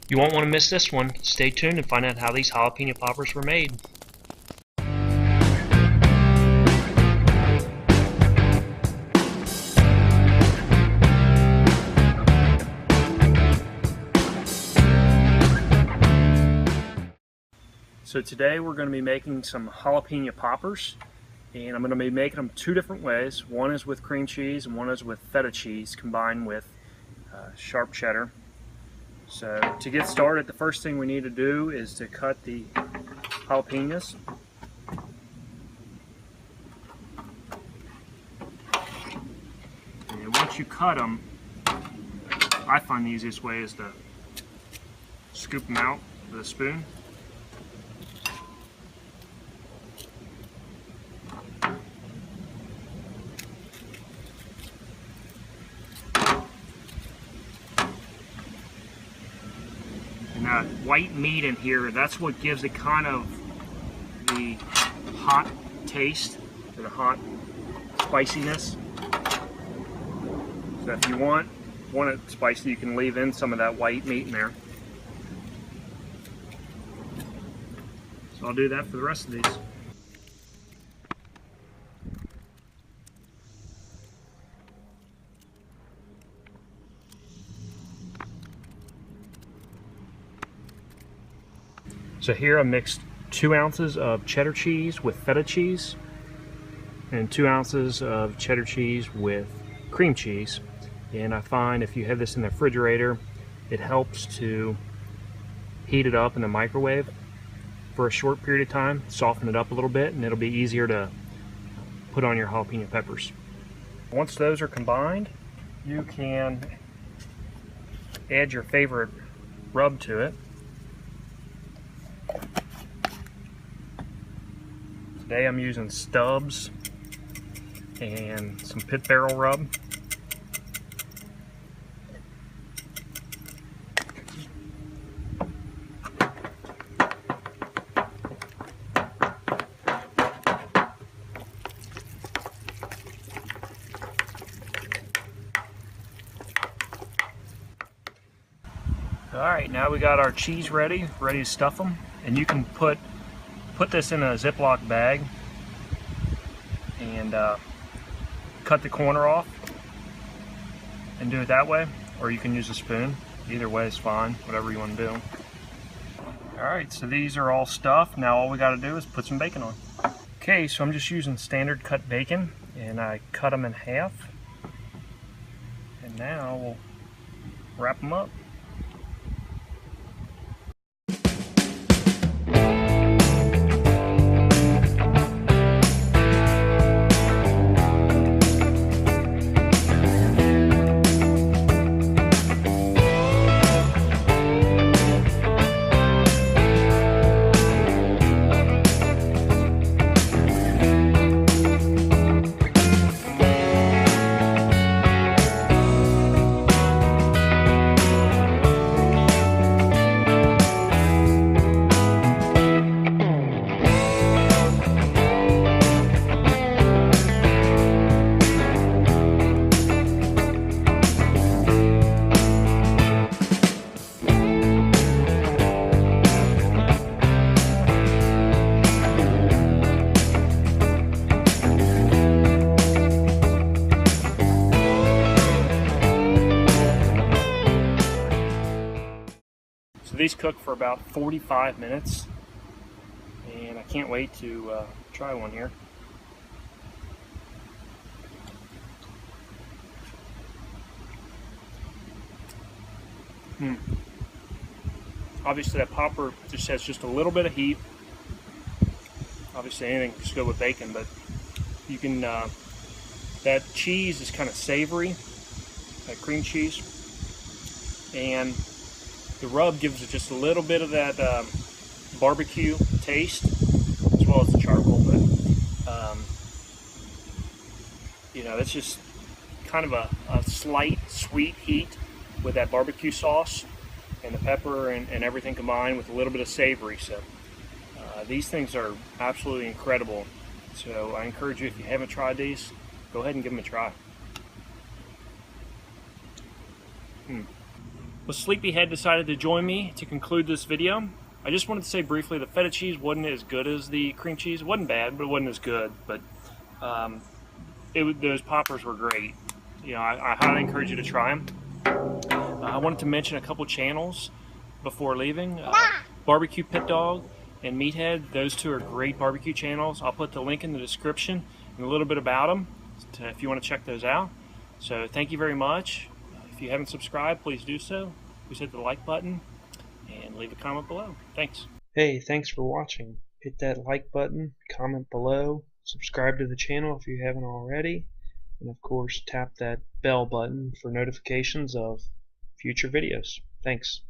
You won't want to miss this one. Stay tuned and find out how these jalapeno poppers were made. So today we're going to be making some jalapeno poppers, and I'm going to be making them two different ways. One is with cream cheese and one is with feta cheese combined with sharp cheddar. So to get started, the first thing we need to do is to cut the jalapenos. And once you cut them, I find the easiest way is to scoop them out with a spoon. And that white meat in here, that's what gives it kind of the hot taste, or the hot spiciness. So if you want it spicy, you can leave in some of that white meat in there. So I'll do that for the rest of these. So here I mixed 2 ounces of cheddar cheese with feta cheese and 2 ounces of cheddar cheese with cream cheese. And I find if you have this in the refrigerator, it helps to heat it up in the microwave for a short period of time, soften it up a little bit, and it'll be easier to put on your jalapeno peppers. Once those are combined, you can add your favorite rub to it. Today I'm using Stubbs and some pit barrel rub. Alright, now we got our cheese ready to stuff them, and you can put this in a Ziploc bag and cut the corner off and do it that way, or you can use a spoon. Either way is fine, whatever you want to do. Alright, so these are all stuffed. Now all we got to do is put some bacon on. Okay, so I'm just using standard cut bacon, and I cut them in half, and now we'll wrap them up. These cook for about 45 minutes, and I can't wait to try one here. Obviously that popper just has just a little bit of heat. Obviously anything is good with bacon, but you can, that cheese is kind of savory, that cream cheese, and the rub gives it just a little bit of that barbecue taste, as well as the charcoal. But you know, it's just kind of a slight sweet heat with that barbecue sauce and the pepper and everything combined with a little bit of savory. So these things are absolutely incredible. So I encourage you, if you haven't tried these, go ahead and give them a try. Well, Sleepyhead decided to join me to conclude this video. I just wanted to say briefly the feta cheese wasn't as good as the cream cheese. It wasn't bad, but it wasn't as good. But those poppers were great. You know, I highly encourage you to try them. I wanted to mention a couple channels before leaving. Barbecue Pit Dog and MeatHead. Those two are great barbecue channels. I'll put the link in the description and a little bit about them if you want to check those out. So thank you very much. If you haven't subscribed, please do so. Please hit the like button and leave a comment below. Thanks. Hey, thanks for watching. Hit that like button, comment below, subscribe to the channel if you haven't already, and of course tap that bell button for notifications of future videos. Thanks.